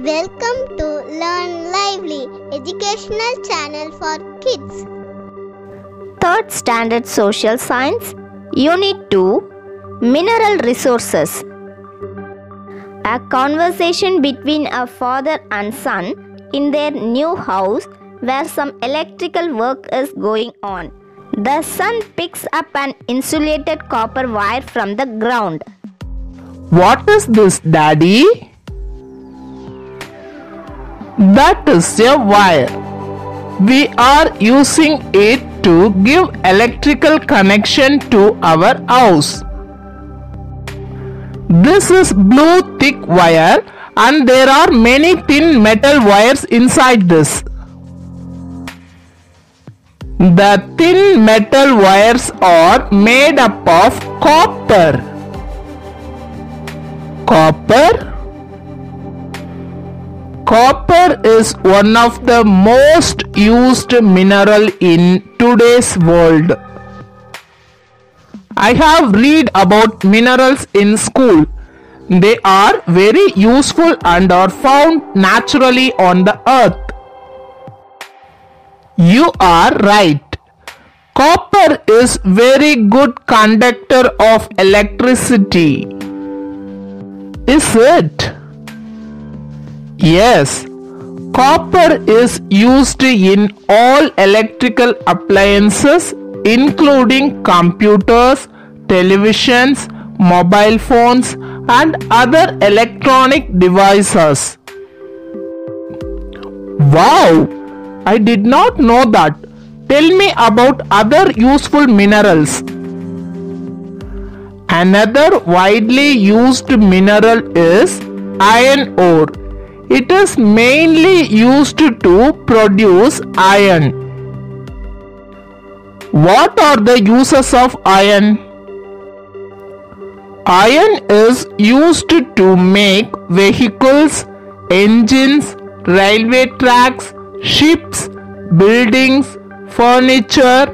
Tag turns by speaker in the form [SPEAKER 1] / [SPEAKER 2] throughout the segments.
[SPEAKER 1] Welcome to Learn Lively, educational channel for kids.
[SPEAKER 2] 3rd Standard Social Science, Unit 2, Mineral Resources. A conversation between a father and son in their new house where some electrical work is going on. The son picks up an insulated copper wire from the ground.
[SPEAKER 3] What is this, Daddy? That is a wire. We are using it to give electrical connection to our house. This is blue thick wire and there are many thin metal wires inside this. The thin metal wires are made up of copper. Copper is one of the most used mineral in today's world. I have read about minerals in school. They are very useful and are found naturally on the earth. You are right. Copper is very good conductor of electricity. Is it? Yes. Copper is used in all electrical appliances including computers, televisions, mobile phones and other electronic devices. Wow! I did not know that. Tell me about other useful minerals. Another widely used mineral is iron ore. It is mainly used to produce iron. What are the uses of iron? Iron is used to make vehicles, engines, railway tracks, ships, buildings, furniture,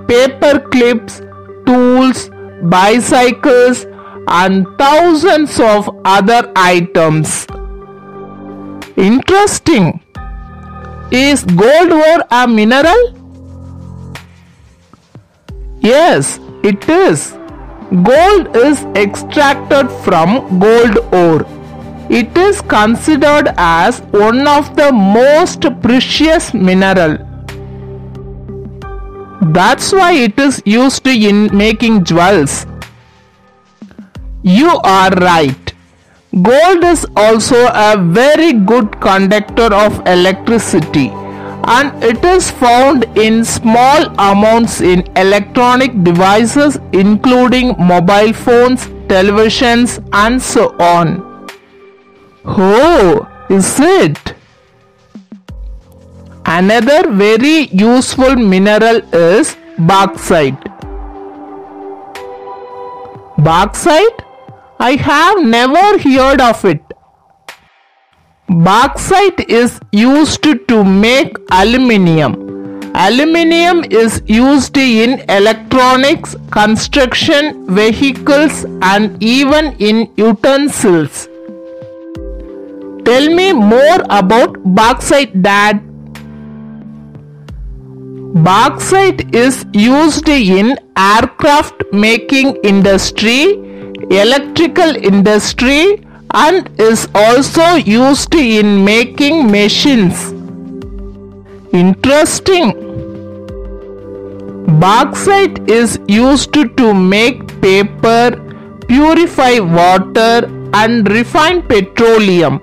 [SPEAKER 3] paper clips, tools, bicycles, and thousands of other items. Interesting. Is gold ore a mineral? Yes, it is. Gold is extracted from gold ore. It is considered as one of the most precious mineral. That's why it is used in making jewels. You are right. Gold is also a very good conductor of electricity and it is found in small amounts in electronic devices including mobile phones, televisions and so on. Oh, is it? Another very useful mineral is bauxite. Bauxite? I have never heard of it. Bauxite is used to make aluminium. Aluminium is used in electronics, construction, vehicles and even in utensils. Tell me more about bauxite, Dad. Bauxite is used in aircraft making industry, electrical industry and is also used in making machines. Interesting. Bauxite is used to make paper, purify water and refine petroleum.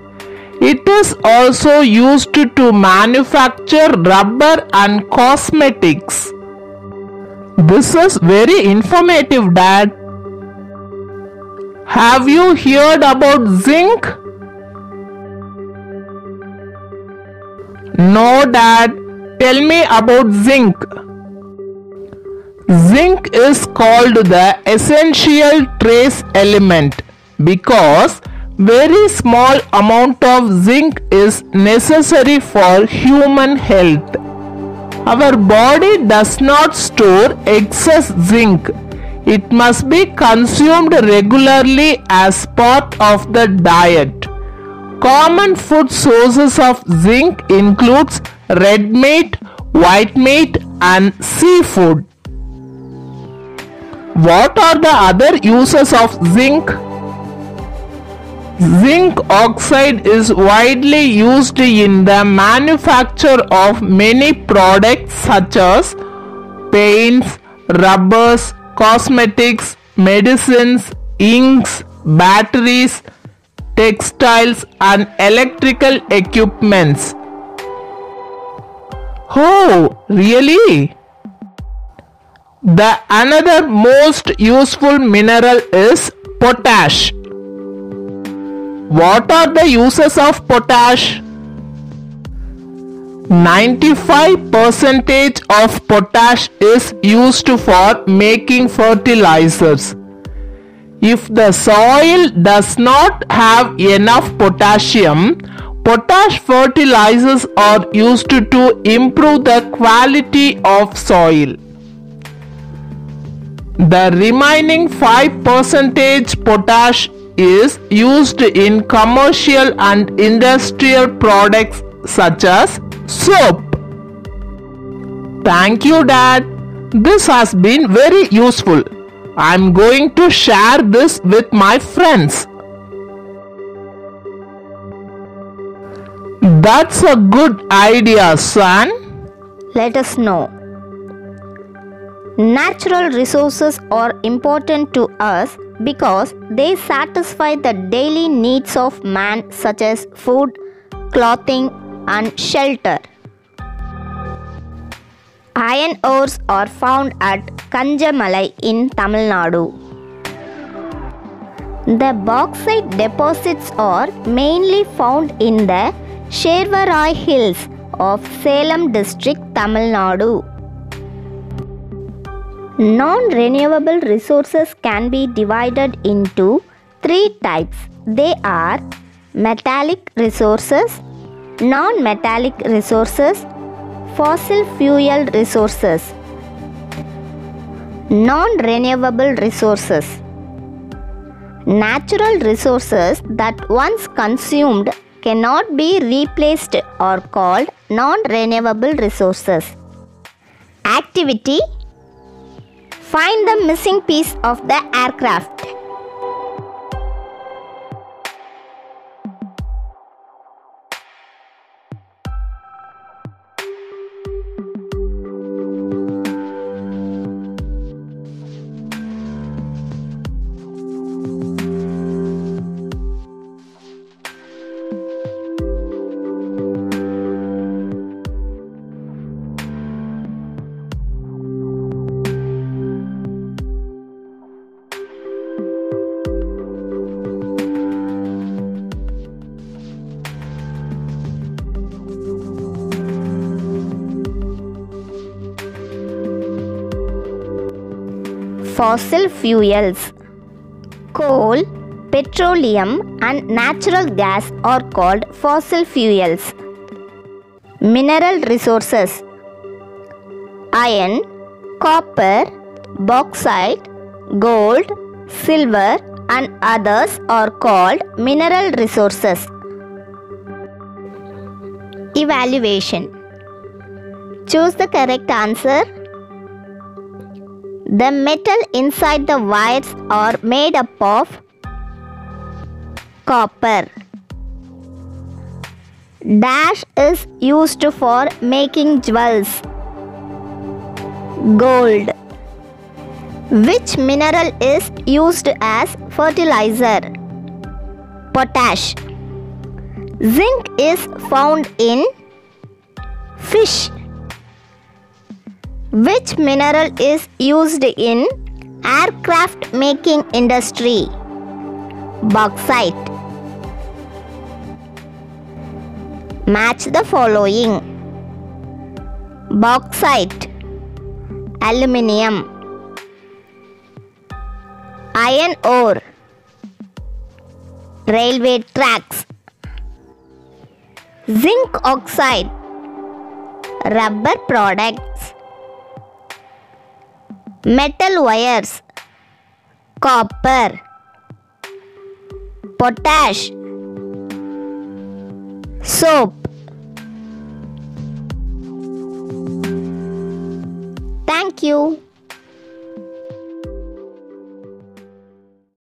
[SPEAKER 3] It is also used to manufacture rubber and cosmetics. This is very informative, Dad. Have you heard about zinc? No, Dad. Tell me about zinc. Zinc is called the essential trace element because very small amount of zinc is necessary for human health. Our body does not store excess zinc. It must be consumed regularly as part of the diet. Common food sources of zinc includes red meat, white meat and seafood. What are the other uses of zinc? Zinc oxide is widely used in the manufacture of many products such as paints, rubbers, cosmetics, medicines, inks, batteries, textiles and electrical equipments. Oh, really? The another most useful mineral is potash. What are the uses of potash? 95% of potash is used for making fertilizers. If the soil does not have enough potassium, potash fertilizers are used to improve the quality of soil. The remaining 5% potash is used in commercial and industrial products such as soap. Thank you, Dad. This has been very useful. I am going to share this with my friends. That's a good idea, son.
[SPEAKER 2] Let us know. Natural resources are important to us because they satisfy the daily needs of man such as food, clothing and shelter. Iron ores are found at Kanjamalai in Tamil Nadu. The bauxite deposits are mainly found in the Shervarai Hills of Salem district, Tamil Nadu. Non-renewable resources can be divided into three types. They are metallic resources, non-metallic resources, fossil fuel resources. Non-renewable resources. Natural resources that once consumed cannot be replaced are called non-renewable resources. Activity: find the missing piece of the aircraft. Fossil fuels. Coal, petroleum and natural gas are called fossil fuels. Mineral resources. Iron, copper, bauxite, gold, silver and others are called mineral resources. Evaluation. Choose the correct answer. The metal inside the wires are made up of copper. Dash is used for making jewels. Gold. Which mineral is used as fertilizer? Potash. Zinc is found in fish. Which mineral is used in aircraft making industry? Bauxite. Match the following: bauxite, aluminium, iron ore, railway tracks, zinc oxide, rubber products, metal wires, copper, potash, Soap. Thank you.